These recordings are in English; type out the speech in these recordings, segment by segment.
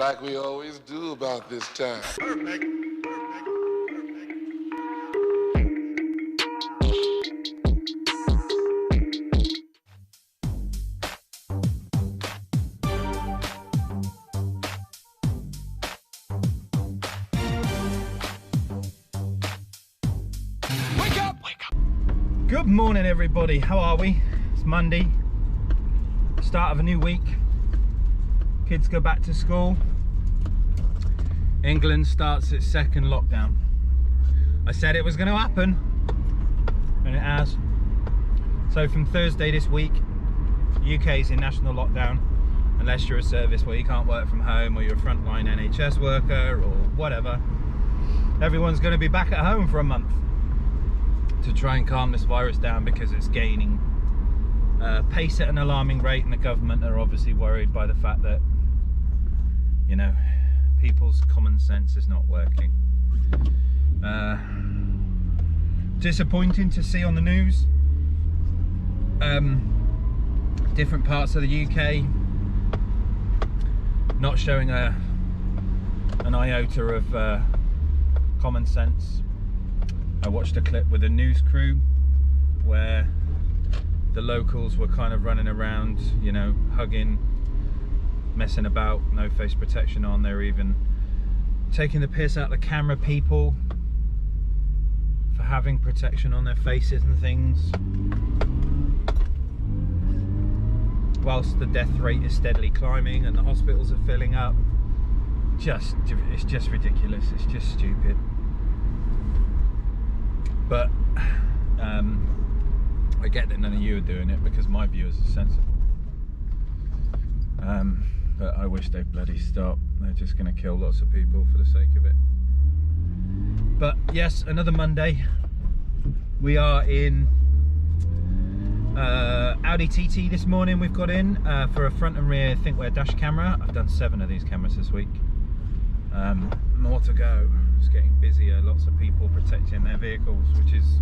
Like we always do about this time. Perfect. Wake up! Good morning, everybody. How are we? It's Monday, start of a new week. Kids go back to school. England starts its second lockdown. I said it was going to happen, and it has. So from Thursday this week, UK is in national lockdown, unless you're a service where you can't work from home, or you're a frontline NHS worker or whatever. Everyone's going to be back at home for a month to try and calm this virus down, because it's gaining pace at an alarming rate, and the government are obviously worried by the fact that, you know, people's common sense is not working. Disappointing to see on the news. Different parts of the UK not showing an iota of common sense. I watched a clip with a news crew where the locals were kind of running around, you know, hugging, messing about, no face protection on. They were even taking the piss out of the camera people for having protection on their faces and things, whilst the death rate is steadily climbing and the hospitals are filling up. It's just ridiculous. It's just stupid. But I get that none of you are doing it, because my viewers are sensible. But I wish they'd bloody stop. They're just going to kill lots of people for the sake of it. But yes, another Monday. We are in Audi TT this morning. We've got in for a front and rear ThinkWare dash camera. I've done 7 of these cameras this week. More to go. It's getting busier. Lots of people protecting their vehicles, which is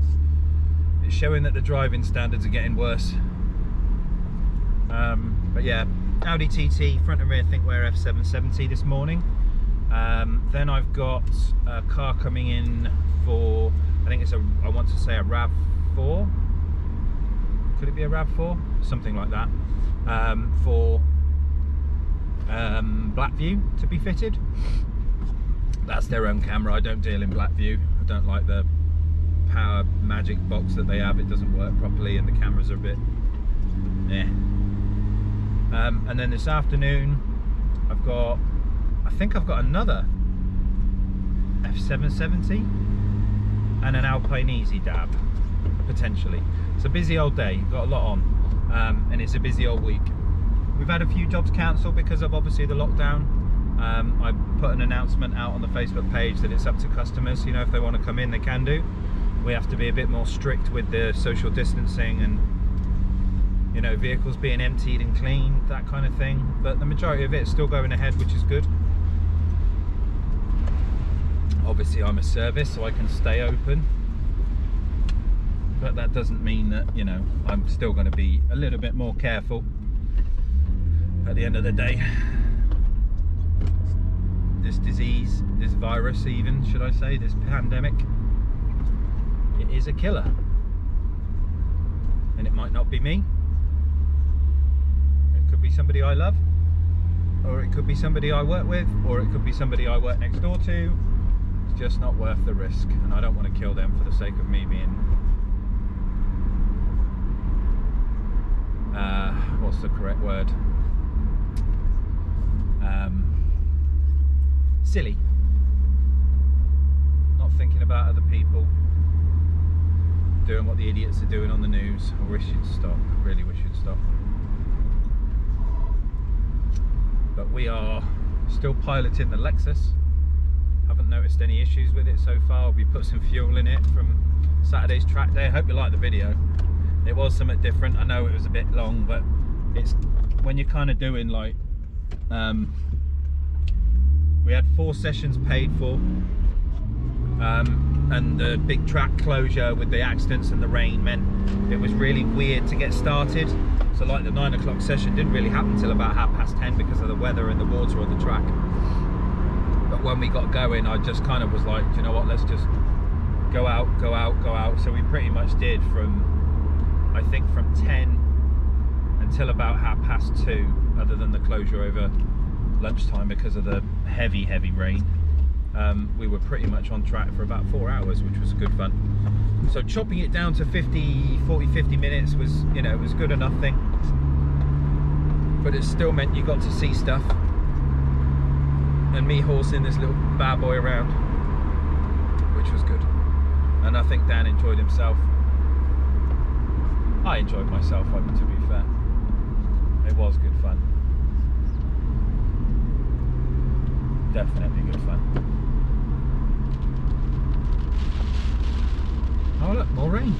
showing that the driving standards are getting worse. But yeah, Audi TT front and rear ThinkWare F770 this morning. Then I've got a car coming in for, I think it's I want to say a RAV4. Could it be a RAV4? Something like that. For Blackview to be fitted. That's their own camera. I don't deal in Blackview. I don't like the power magic box that they have. It doesn't work properly, and the cameras are a bit and then this afternoon I think I've got another F770 and an Alpine Easy Dab, potentially. It's a busy old day, got a lot on, and it's a busy old week. We've had a few jobs cancelled because of obviously the lockdown. I put an announcement out on the Facebook page that it's up to customers, you know, if they want to come in they can do. We have to be a bit more strict with the social distancing and, you know, vehicles being emptied and cleaned, that kind of thing. But the majority of it is still going ahead, which is good. Obviously I'm a service, so I can stay open, but that doesn't mean that, you know, I'm still going to be a little bit more careful at the end of the day. This disease, this virus even, should I say, this pandemic, it is a killer. And it might not be me. It could be somebody I love, or it could be somebody I work with, or it could be somebody I work next door to. It's just not worth the risk, and I don't want to kill them for the sake of me being what's the correct word? Silly. Not thinking about other people, doing what the idiots are doing on the news. I wish you'd stop. I really wish you'd stop. But we are still piloting the Lexus. Haven't noticed any issues with it so far. We put some fuel in it from Saturday's track day. I hope you like the video. It was something different. I know it was a bit long, but it's when you're kind of doing like we had 4 sessions paid for, and the big track closure with the accidents and the rain meant it was really weird to get started. So like the 9 o'clock session didn't really happen until about 10:30 because of the weather and the water on the track. But when we got going, I just kind of was like, do you know what, let's just go out. So we pretty much did from, I think from 10 until about 2:30, other than the closure over lunchtime because of the heavy rain. We were pretty much on track for about 4 hours, which was good fun. So chopping it down to 50 minutes was, you know, it was good enough thing. But it still meant you got to see stuff. And me horsing this little bad boy around, which was good. And I think Dan enjoyed himself. I enjoyed myself, to be fair. It was good fun. Definitely good fun. Oh look, more rain.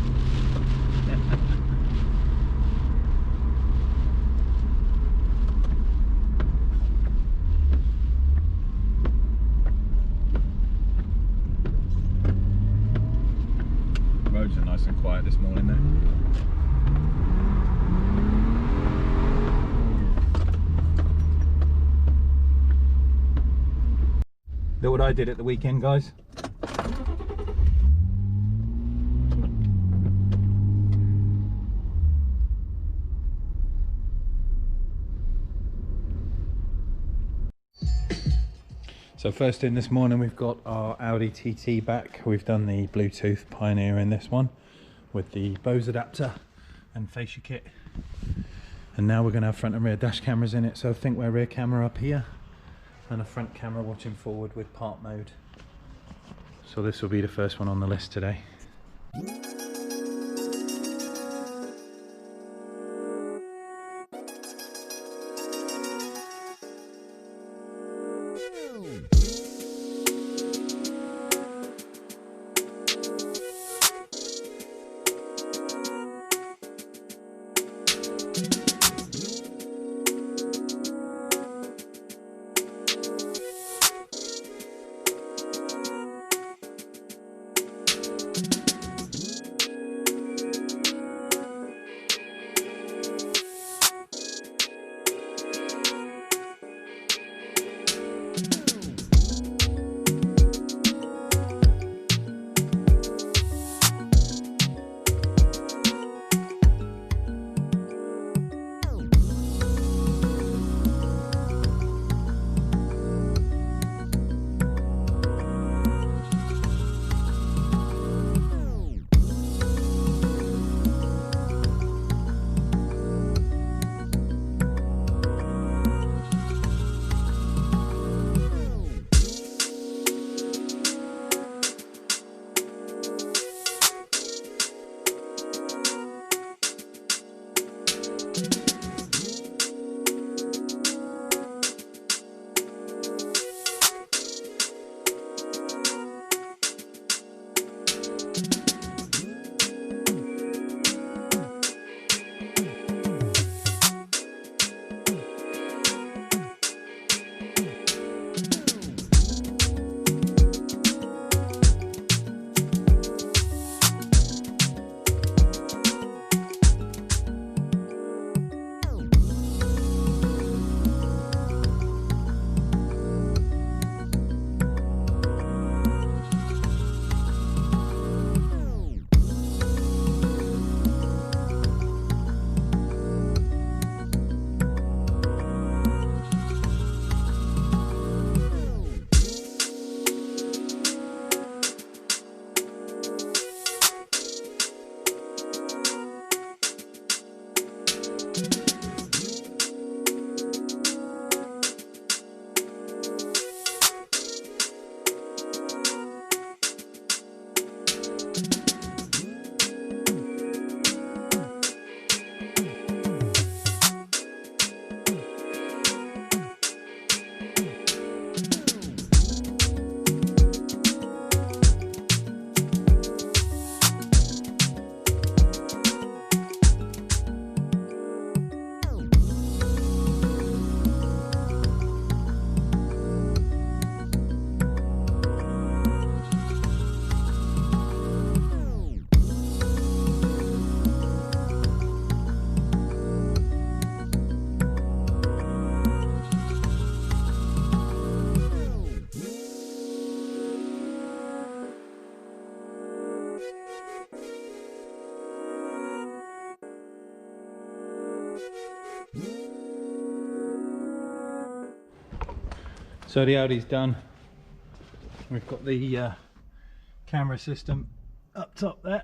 Roads are nice and quiet this morning though. Look what I did at the weekend, guys. So first in this morning, we've got our Audi TT back. We've done the Bluetooth Pioneer in this one with the Bose adapter and fascia kit. And now we're going to have front and rear dash cameras in it. So I think we're rear camera up here and a front camera watching forward with park mode. So this will be the first one on the list today. So the Audi's done. We've got the camera system up top there,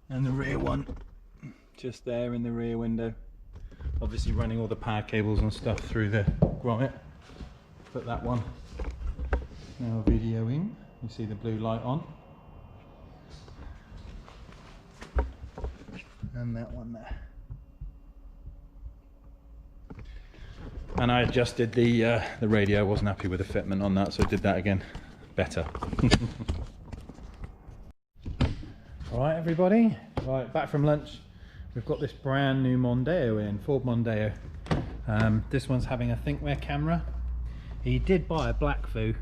and the rear one just there in the rear window. Obviously running all the power cables and stuff through the grommet. Put that one now videoing. You see the blue light on. And that one there. And I adjusted the radio. I wasn't happy with the fitment on that, so I did that again. Better. Alright everybody, right, back from lunch. We've got this brand new Mondeo in, Ford Mondeo. This one's having a ThinkWare camera. He did buy a Blackview,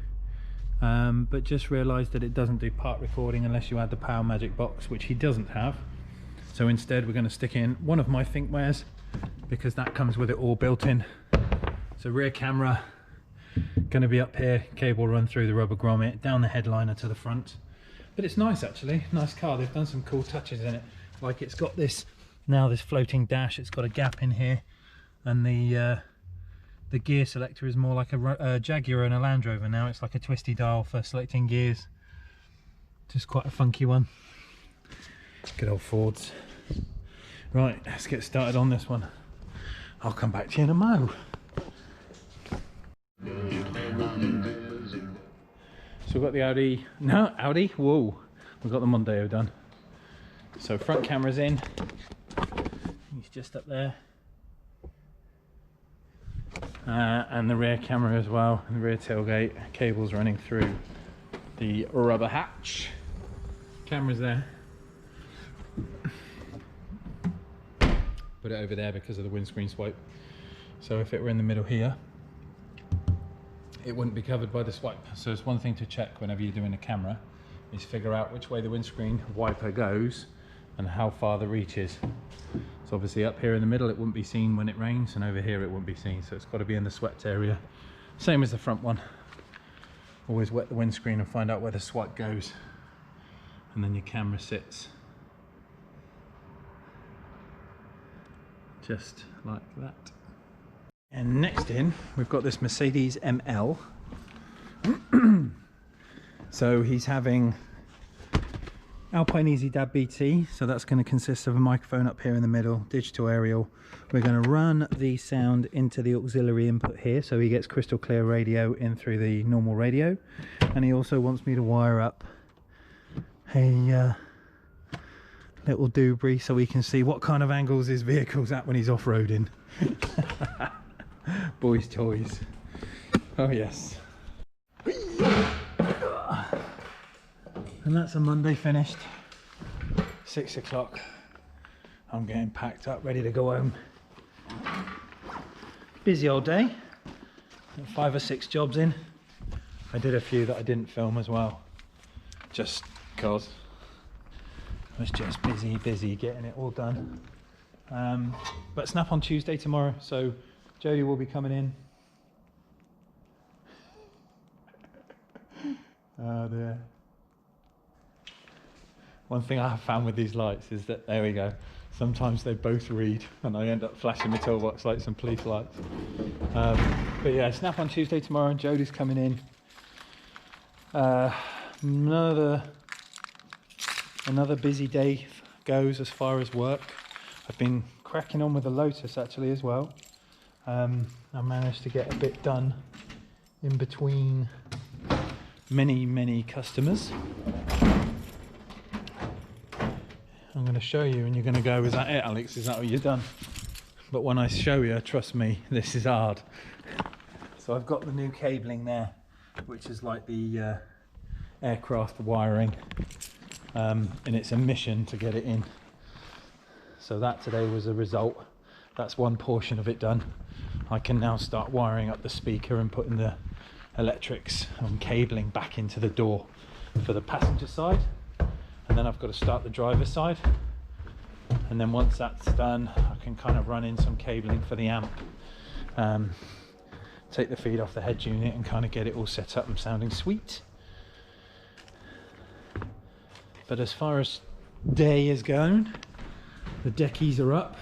but just realised that it doesn't do part recording unless you add the Power Magic box, which he doesn't have. So instead we're going to stick in one of my ThinkWares, because that comes with it all built in. So rear camera, going to be up here, cable run through the rubber grommet, down the headliner to the front. But it's nice actually, nice car. They've done some cool touches in it. Like it's got this, now this floating dash, it's got a gap in here, and the gear selector is more like a Jaguar and a Land Rover now. It's like a twisty dial for selecting gears. Just quite a funky one. Good old Fords. Right, let's get started on this one. I'll come back to you in a mo. So we've got the Audi, whoa, we've got the Mondeo done. So front camera's in, he's just up there. And the rear camera as well, and the rear tailgate, cables running through the rubber hatch. Camera's there. Put it over there because of the windscreen swipe. So if it were in the middle here, it wouldn't be covered by the swipe. So it's one thing to check whenever you're doing a camera, is figure out which way the windscreen wiper goes and how far the reach is. So obviously up here in the middle it wouldn't be seen when it rains, and over here it wouldn't be seen, so it's got to be in the swept area. Same as the front one. Always wet the windscreen and find out where the swipe goes, and then your camera sits just like that. And next in, we've got this Mercedes ML. So he's having Alpine Easy DAB BT, so that's going to consist of a microphone up here in the middle, digital aerial. We're going to run the sound into the auxiliary input here, so he gets crystal clear radio in through the normal radio. And he also wants me to wire up a little doobry so we can see what kind of angles his vehicle's at when he's off-roading. Boys' toys. Oh yes. And that's a Monday finished. 6 o'clock. I'm getting packed up, ready to go home. Busy old day. 5 or 6 jobs in. I did a few that I didn't film as well, just because I was just busy getting it all done. But Snap on Tuesday tomorrow, so Jodie will be coming in. Oh dear. One thing I have found with these lights is that, there we go, sometimes they both read and I end up flashing my toolbox lights and police lights. But yeah, Snap on Tuesday tomorrow, Jodie's coming in. Another busy day goes as far as work. I've been cracking on with the Lotus actually as well. I managed to get a bit done in between many customers. I'm going to show you and you're going to go, is that it, Alex? Is that what you've done? But when I show you, trust me, this is hard. So I've got the new cabling there, which is like the aircraft wiring, and it's a mission to get it in. So that today was a result. That's one portion of it done. I can now start wiring up the speaker and putting the electrics and cabling back into the door for the passenger side. And then I've got to start the driver's side. And then once that's done, I can kind of run in some cabling for the amp. Take the feed off the head unit and kind of get it all set up and sounding sweet. But as far as day is going, the deckies are up.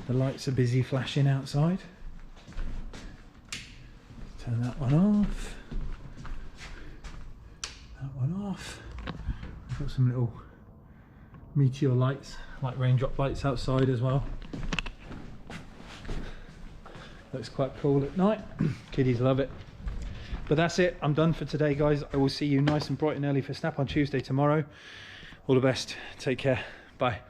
The lights are busy flashing outside. Turn that one off. That one off. I've got some little meteor lights, like raindrop lights outside as well. Looks quite cool at night. Kiddies love it. But that's it. I'm done for today, guys. I will see you nice and bright and early for Snap on Tuesday tomorrow. All the best. Take care. Bye.